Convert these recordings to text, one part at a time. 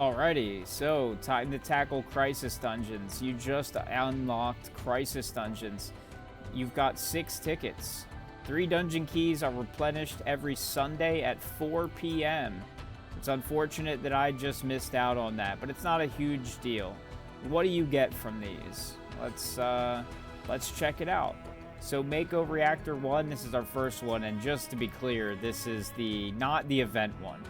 Alrighty, so time to tackle Crisis Dungeons. You just unlocked Crisis Dungeons. You've got 6 tickets. 3 dungeon keys are replenished every Sunday at 4 p.m. It's unfortunate that I just missed out on that, but it's not a huge deal. What do you get from these? Let's check it out. So Mako Reactor 1, this is our first one, and just to be clear, this is not the event one.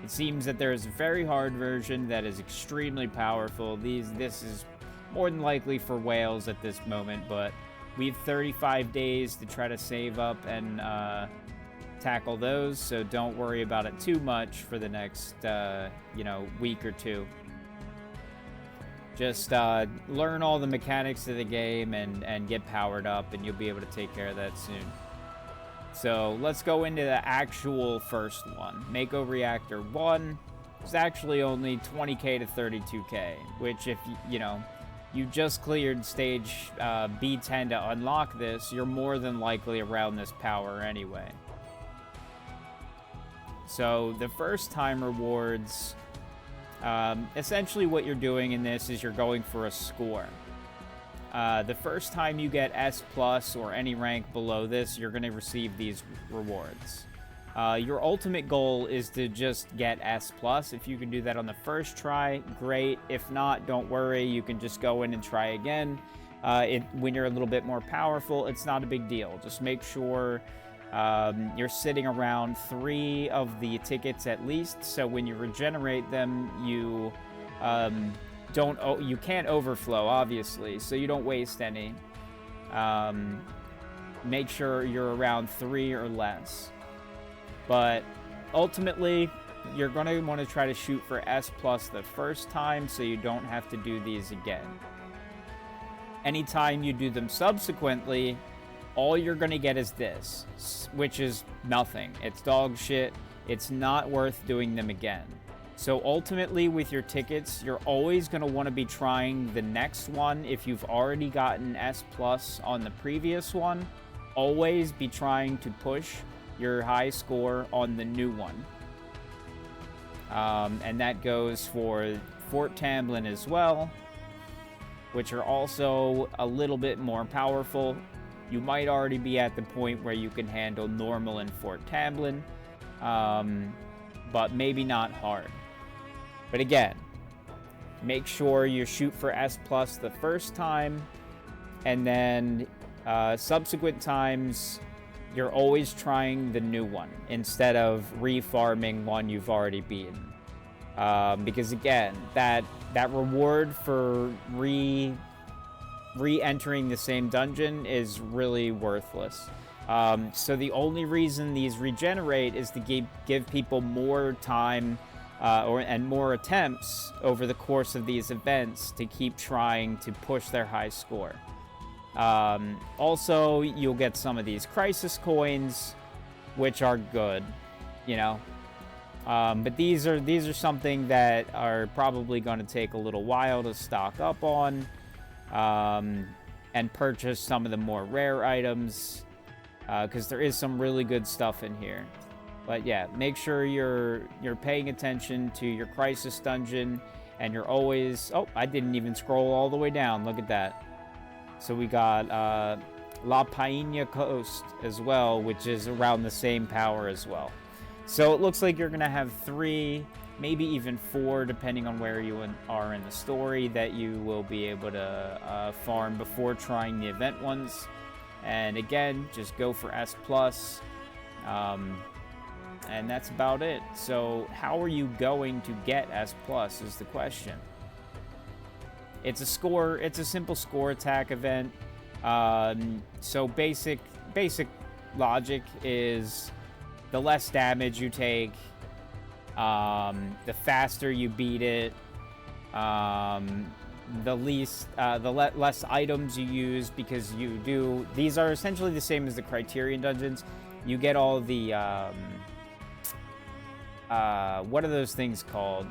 It seems that there is a very hard version that is extremely powerful. This is more than likely for whales at this moment, but we have 35 days to try to save up and tackle those, so don't worry about it too much for the next, week or two. Just learn all the mechanics of the game and get powered up, and you'll be able to take care of that soon. So let's go into the actual first one. Mako Reactor 1 is actually only 20k to 32k, which if you just cleared stage B10 to unlock this, you're more than likely around this power anyway. So the first time rewards, essentially what you're doing in this is you're going for a score. The first time you get S+ or any rank below this, you're going to receive these rewards. Your ultimate goal is to just get S+. If you can do that on the first try, great. If not, don't worry. You can just go in and try again. When you're a little bit more powerful, it's not a big deal. Just make sure you're sitting around 3 of the tickets at least, so when you regenerate them, you can't overflow, obviously, so you don't waste any. Make sure you're around 3 or less. But ultimately, you're going to want to try to shoot for S+ the first time, so you don't have to do these again. Anytime you do them subsequently, all you're going to get is this, which is nothing. It's dog shit. It's not worth doing them again. So ultimately, with your tickets, you're always going to want to be trying the next one. If you've already gotten S+ on the previous one, always be trying to push your high score on the new one. And that goes for Fort Tamblin as well, which are also a little bit more powerful. You might already be at the point where you can handle normal in Fort Tamblin, but maybe not hard. But again, make sure you shoot for S+ the first time, and then subsequent times, you're always trying the new one instead of refarming one you've already beaten. Because again, that reward for re-entering the same dungeon is really worthless. So the only reason these regenerate is to give people more time and more attempts over the course of these events to keep trying to push their high score. Also, you'll get some of these crisis coins, which are good, but these are something that are probably going to take a little while to stock up on, and purchase some of the more rare items, because there is some really good stuff in here. But yeah, make sure you're paying attention to your crisis dungeon, and you're always... Oh, I didn't even scroll all the way down. Look at that. So we got La Paina Coast as well, which is around the same power as well. So it looks like you're going to have 3, maybe even 4, depending on where you are in the story, that you will be able to farm before trying the event ones. And again, just go for S+. And that's about it. So how are you going to get S+ is the question. It's a simple score attack event. So basic logic is the less damage you take, the faster you beat it, the less items you use, because these are essentially the same as the Criterion dungeons. You get all the what are those things called?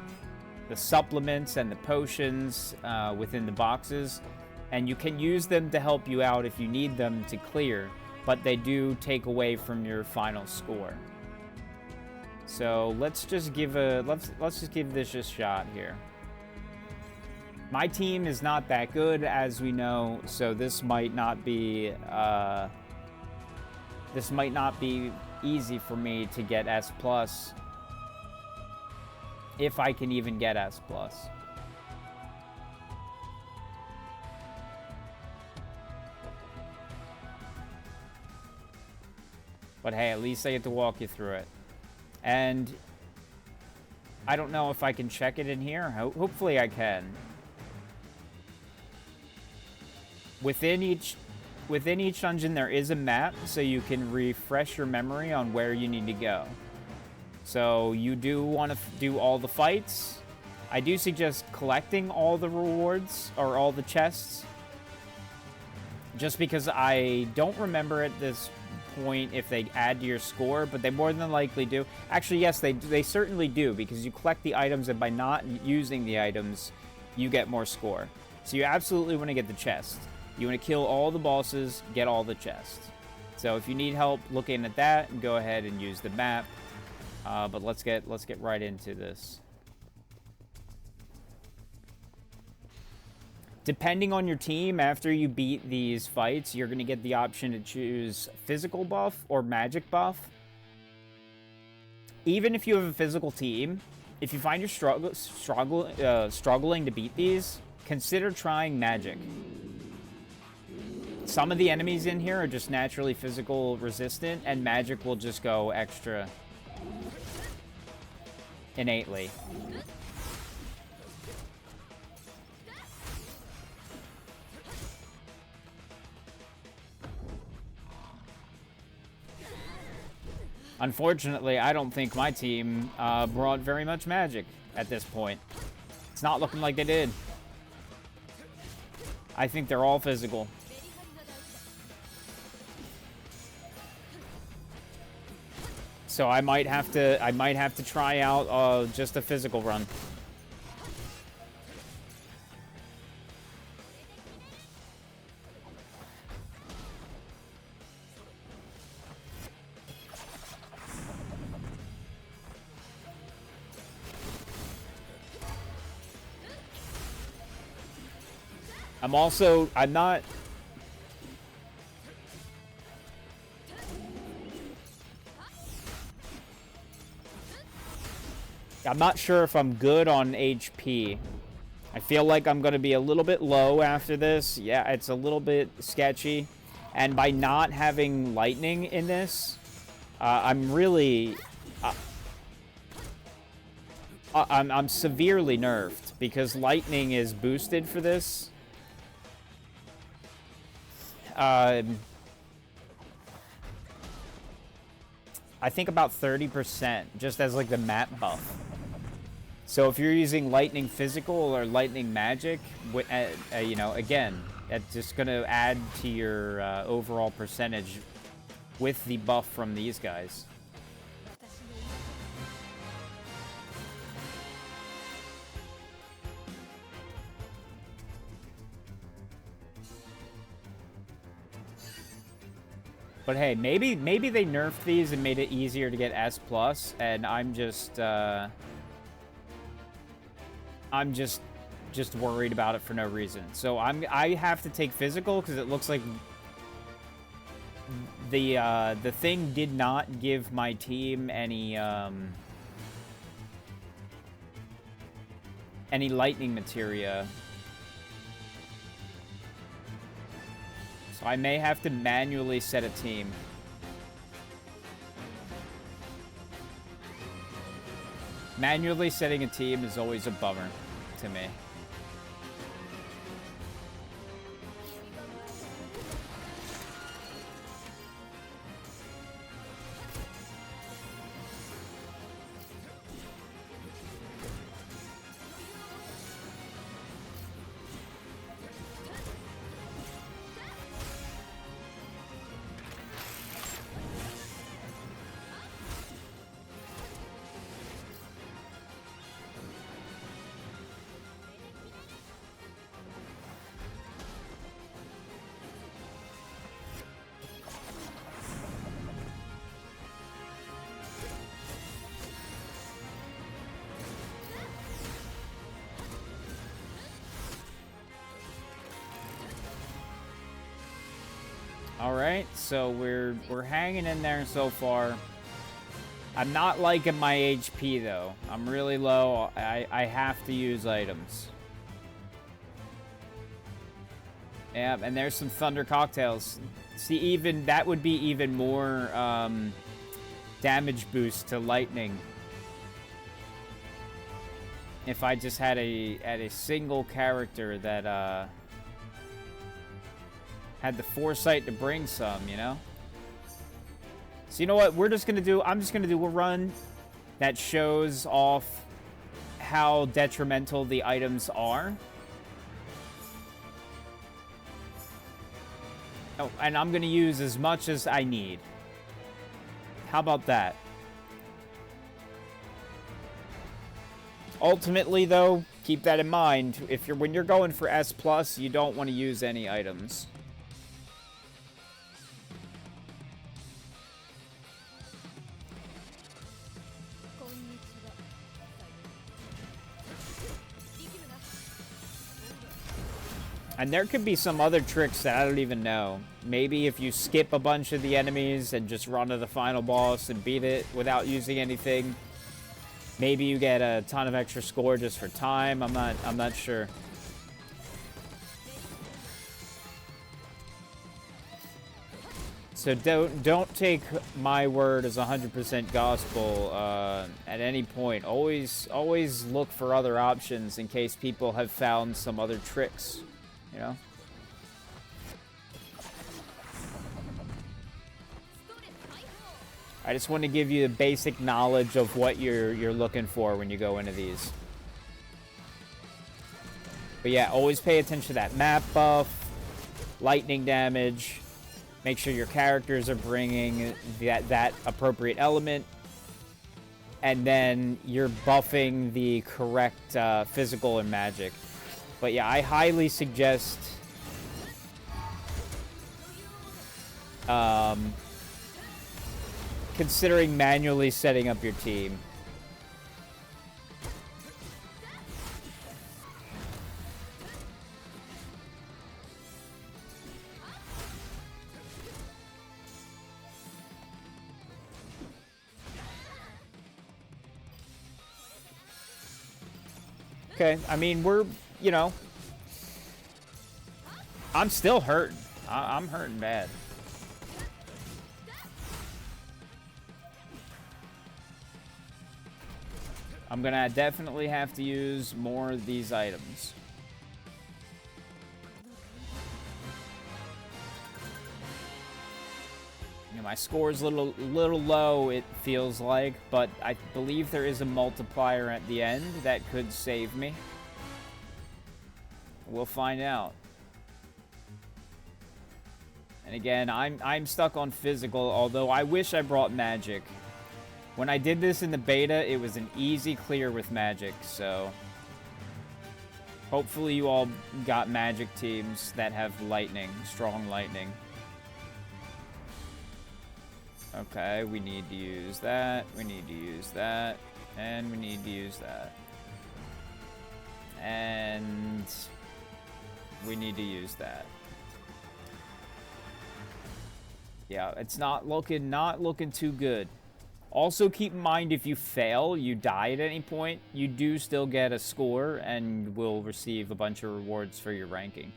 The supplements and the potions within the boxes, and you can use them to help you out if you need them to clear, but they do take away from your final score. So let's just give this a shot here. My team is not that good, as we know, so this might not be easy for me to get S+, if I can even get S+. But hey, at least I get to walk you through it. And I don't know if I can check it in here. Hopefully I can. Within each dungeon there is a map, so you can refresh your memory on where you need to go. So you do want to do all the fights. I do suggest collecting all the rewards, or all the chests. Just because I don't remember at this point if they add to your score, but they more than likely do. Actually, yes, they certainly do, because you collect the items, and by not using the items, you get more score. So you absolutely want to get the chest. You want to kill all the bosses, get all the chests. So if you need help looking at that, go ahead and use the map. But let's get right into this. Depending on your team, after you beat these fights, you're going to get the option to choose physical buff or magic buff. Even if you have a physical team, if you find you're struggling to beat these, consider trying magic. Some of the enemies in here are just naturally physical resistant, and magic will just go extra innately. Unfortunately, I don't think my team brought very much magic at this point. It's not looking like they did. I think they're all physical. So I might have to try out just a physical run. I'm not sure if I'm good on HP. I feel like I'm going to be a little bit low after this. Yeah, it's a little bit sketchy. And by not having lightning in this, I'm really... I'm severely nerfed, because lightning is boosted for this. I think about 30%, just as like the map buff. So if you're using lightning physical or lightning magic, you know, again, that's just going to add to your overall percentage with the buff from these guys. But hey, maybe they nerfed these and made it easier to get S+, and I'm just worried about it for no reason. So I have to take physical, because it looks like the thing did not give my team any lightning materia. So I may have to manually set a team. Manually setting a team is always a bummer to me. All right, so we're hanging in there so far. I'm not liking my HP though. I'm really low. I have to use items. Yeah, and there's some Thunder Cocktails. See, even that would be even more damage boost to lightning if I just had a single character that had the foresight to bring some, you know? So you know what we're just gonna do? I'm just gonna do a run that shows off how detrimental the items are. Oh, and I'm gonna use as much as I need. How about that? Ultimately, though, keep that in mind. When you're going for S+, you don't want to use any items. And there could be some other tricks that I don't even know. Maybe if you skip a bunch of the enemies and just run to the final boss and beat it without using anything. Maybe you get a ton of extra score just for time. I'm not sure. So don't take my word as 100% gospel at any point. Always look for other options in case people have found some other tricks. You know? I just want to give you the basic knowledge of what you're looking for when you go into these. But yeah, always pay attention to that map buff, lightning damage. Make sure your characters are bringing that appropriate element. And then you're buffing the correct physical and magic. But yeah, I highly suggest considering manually setting up your team. Okay, I mean, you know, I'm still hurting. I'm hurting bad. I'm gonna definitely have to use more of these items. You know, my score's a little low, it feels like, but I believe there is a multiplier at the end that could save me. We'll find out. And again, I'm stuck on physical, although I wish I brought magic. When I did this in the beta, it was an easy clear with magic, so hopefully you all got magic teams that have lightning, strong lightning. Okay, we need to use that, we need to use that, and we need to use that. And we need to use that. Yeah, it's not looking too good. Also, keep in mind, if you fail, you die at any point, you do still get a score and will receive a bunch of rewards for your ranking.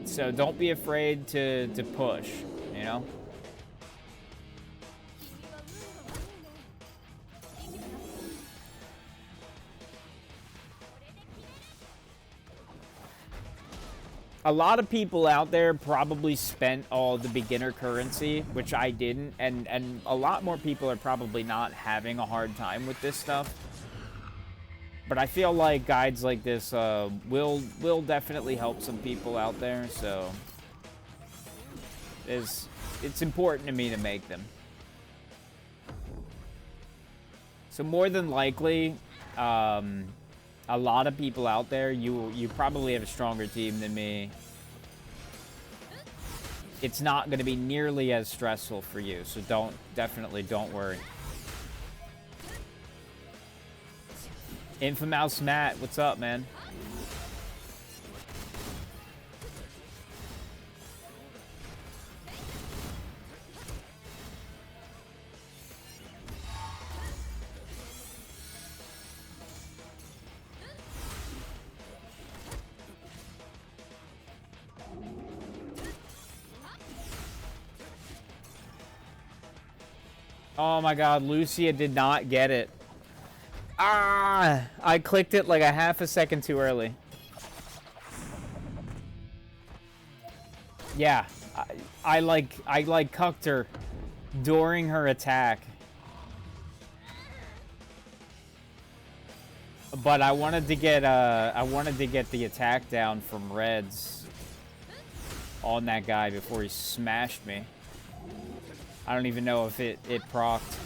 So don't be afraid to push, you know? A lot of people out there probably spent all the beginner currency, which I didn't, and a lot more people are probably not having a hard time with this stuff. But I feel like guides like this will definitely help some people out there, so it's important to me to make them. So more than likely, a lot of people out there, you probably have a stronger team than me. It's not going to be nearly as stressful for you, so definitely don't worry. Infamous Matt, what's up, man? Oh my god, Lucia did not get it. Ah! I clicked it like a half a second too early. Yeah, I like cucked her during her attack. But I wanted to get the attack down from Reds on that guy before he smashed me. I don't even know if it procced.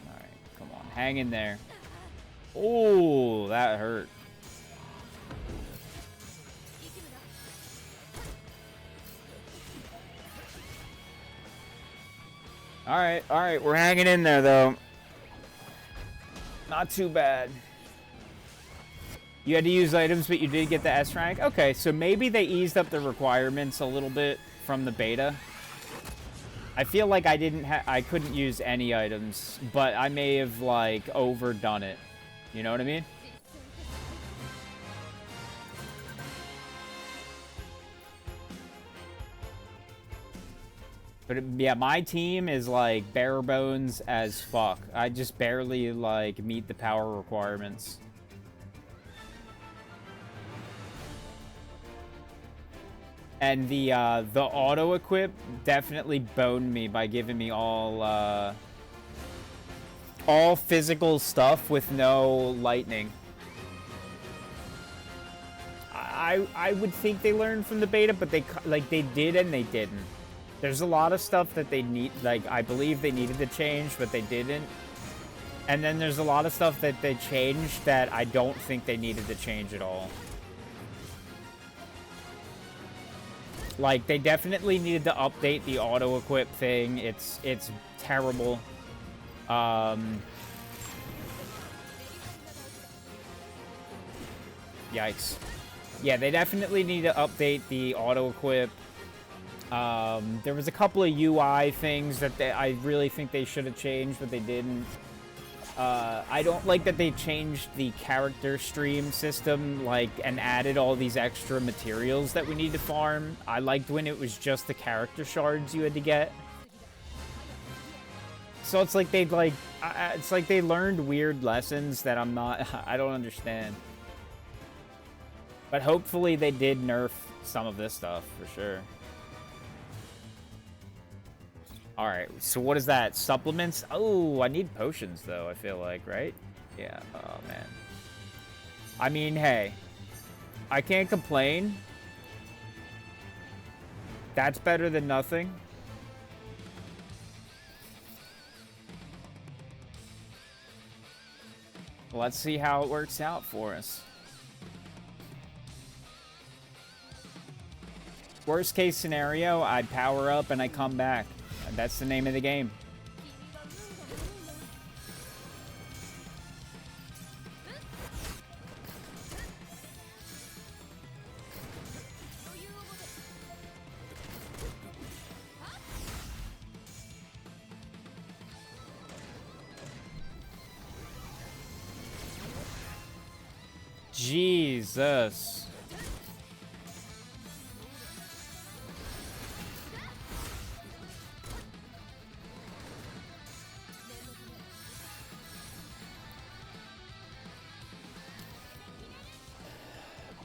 Alright, come on. Hang in there. Oh, that hurt. Alright, we're hanging in there, though. Not too bad. You had to use items, but you did get the S rank? Okay, so maybe they eased up the requirements a little bit from the beta. I feel like I couldn't use any items, but I may have, like, overdone it. You know what I mean? But yeah, my team is like bare bones as fuck. I just barely like meet the power requirements. And the auto equip definitely boned me by giving me all physical stuff with no lightning. I would think they learned from the beta, but they did and they didn't. There's a lot of stuff that they need, like, I believe they needed to change, but they didn't. And then there's a lot of stuff that they changed that I don't think they needed to change at all. Like, they definitely needed to update the auto-equip thing. It's terrible. Yikes. Yeah, they definitely need to update the auto-equip. There was a couple of UI things that I really think they should have changed, but they didn't. I don't like that they changed the character stream system, like, and added all these extra materials that we need to farm. I liked when it was just the character shards you had to get. So it's like it's like they learned weird lessons that I don't understand. But hopefully they did nerf some of this stuff, for sure. Alright, so what is that? Supplements? Oh, I need potions, though, I feel like, right? Yeah, oh, man. I mean, hey. I can't complain. That's better than nothing. Let's see how it works out for us. Worst case scenario, I power up and I come back. That's the name of the game. Jesus.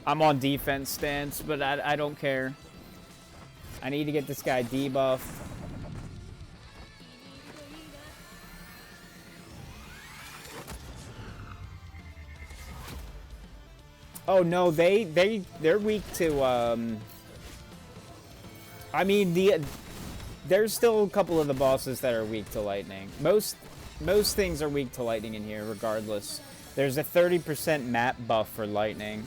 I'm on defense stance, but I don't care. I need to get this guy debuffed. Oh no, they're weak to I mean there's still a couple of the bosses that are weak to lightning. Most things are weak to lightning in here regardless. There's a 30% map buff for lightning.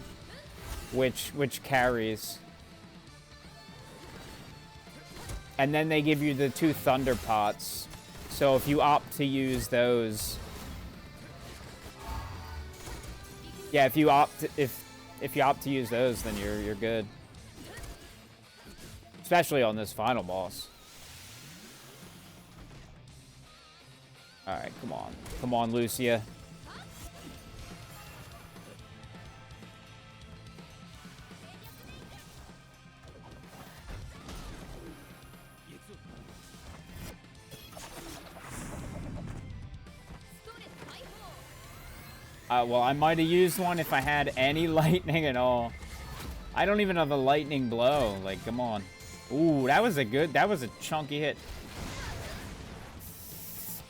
Which carries. And then they give you the 2 thunder pots. So if you opt to use those, yeah, if you opt to use those, then you're good. Especially on this final boss. All right, come on, Lucia. Well, I might have used one if I had any lightning at all. I don't even have a lightning blow. Like, come on. Ooh, that was a chunky hit.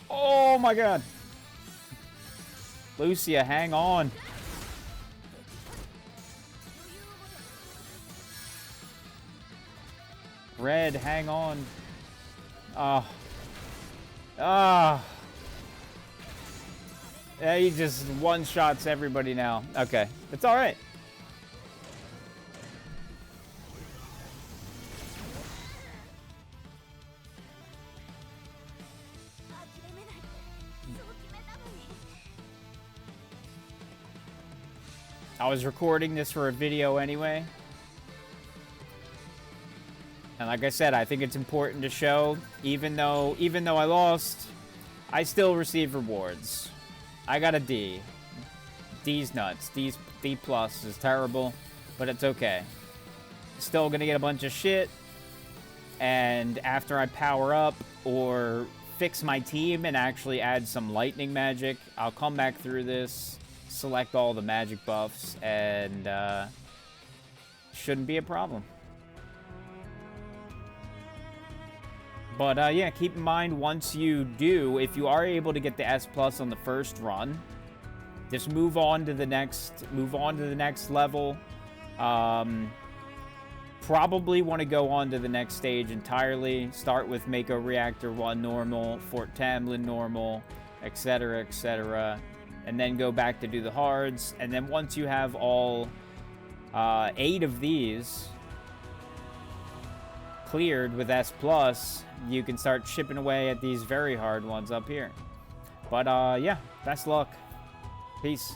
Oh my god. Lucia, hang on. Red, hang on. Yeah, he just one-shots everybody now. Okay, it's all right. I was recording this for a video anyway. And like I said, I think it's important to show, even though I lost, I still receive rewards. I got a D. D's nuts. D plus is terrible, but it's okay. Still gonna get a bunch of shit. And after I power up or fix my team and actually add some lightning magic, I'll come back through this, select all the magic buffs, and shouldn't be a problem. But yeah, keep in mind, once you do, if you are able to get the S plus on the first run, just move on to the next level. Probably want to go on to the next stage entirely. Start with Mako Reactor 1 normal, Fort Tamlin normal, etc., etc., and then go back to do the hards. And then once you have all 8 of these cleared with S plus, you can start chipping away at these very hard ones up here. But yeah, best luck. Peace.